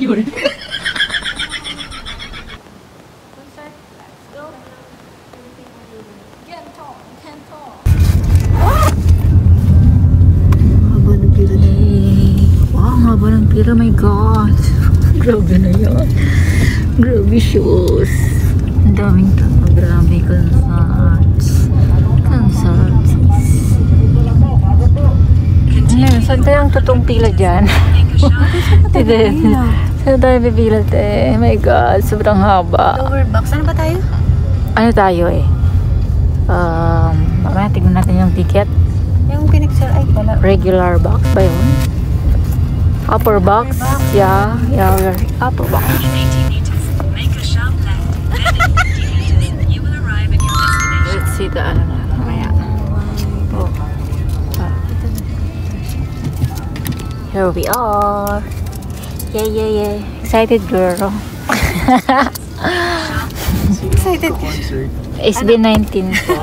Yun. Haba ng pila na eh. Wow, haba ng pila. My God. Grabe na yan. Grabe shoes. Ang daming tao. Grabe concerts. Concerts. Saan tayo ang totoong pila dyan? Saan tayo pipila te? My God, sobrang haba. Lower box. Ano ba tayo? Ano tayo eh? Mamaya tignan natin yung ticket. Yung pinag-sell ay pala. Regular box ba yun? Upper box? Yeah, upper box. Let's see the ano na. Mamaya. Oh. Here we are. Yeah. Excited girl. Excited. SB19 po.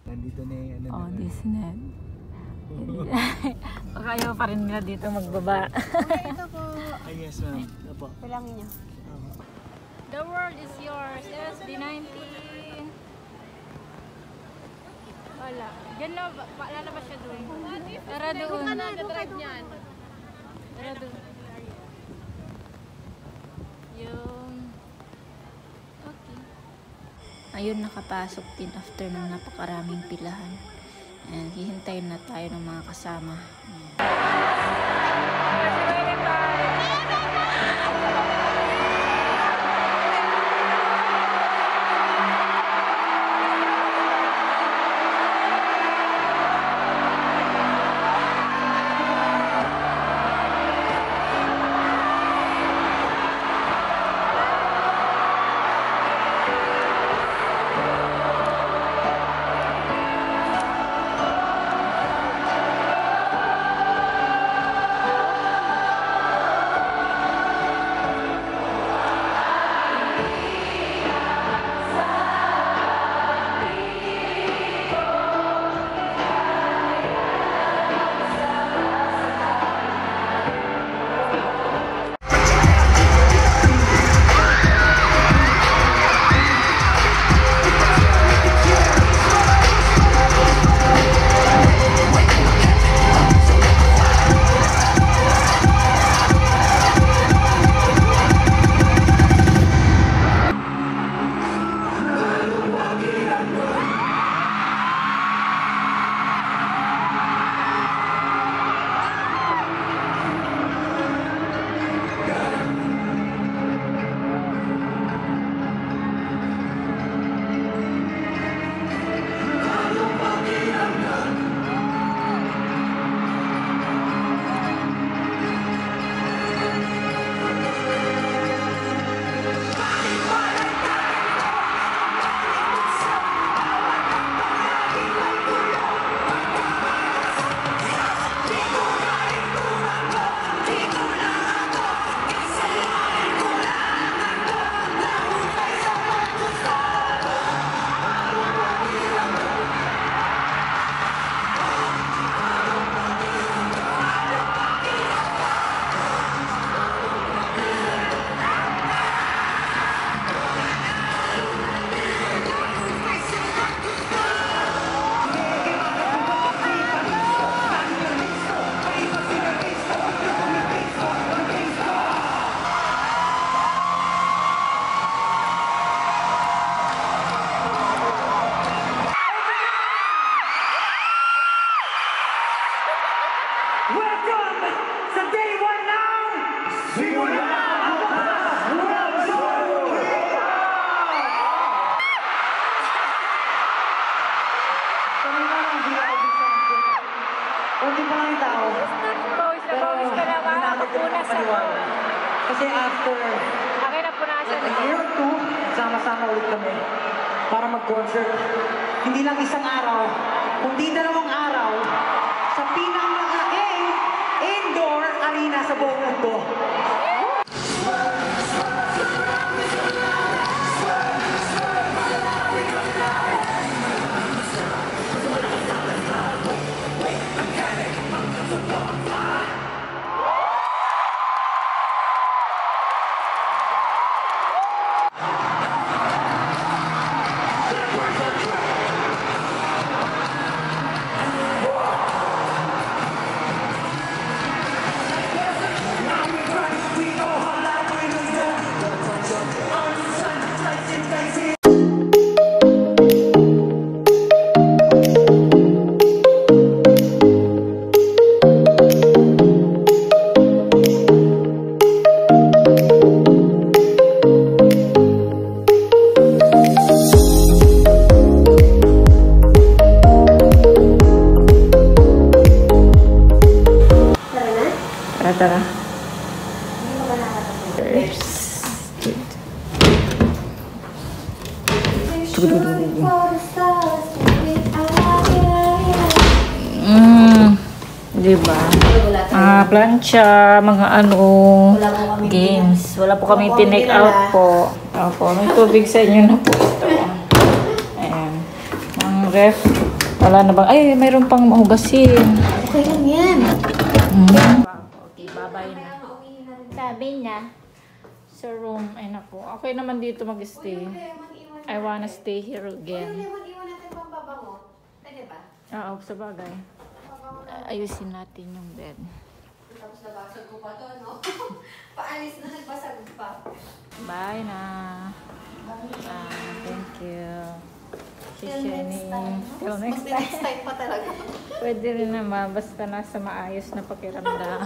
Nandito na yung ano. Oh, Disney. Kaya pa rin nila dito magbaba. Ito po. Ay, yes ma'am. Opo. Palangin niyo. The world is yours. SB19. Wala. Diyan na, lalabas siya doon. Tara doon. Drive niyan. Tara doon. Yung... Okay. Ayun, nakapasok din after ng napakaraming pilahan. And hihintayin na tayo ng mga kasama. Kunti pa lang yung tao. Pero Napunas ako. kasi after Akin napunasan a year or two, sama-sama ulit kami para mag-concert. Hindi lang isang araw, kundi 2 araw sa pinakamalaking indoor arena sa buong mundo. Diba? Mga plancha, mga ano, games. Wala po kami tinake out po. Opo, may tubig sa inyo na po ito. Ayan. Ang ref. Wala na bang, ay, mayroon pang mahugasin. Okay lang yan. Okay, bye-bye na. Sabi niya, sa room, ay naku. Okay naman dito mag-stay. I wanna stay here again. Mag-iwan natin pang babango. Pwede ba? Oo, sa bagay. Ayusin natin yung bed. Tapos nabasag ko pa to, no? Paalis na nagbasag pa. Bye na. Thank you. Till next time. Till next Mas next time. time pa talaga. Pwede rin naman, basta nasa maayos na pakiramdam.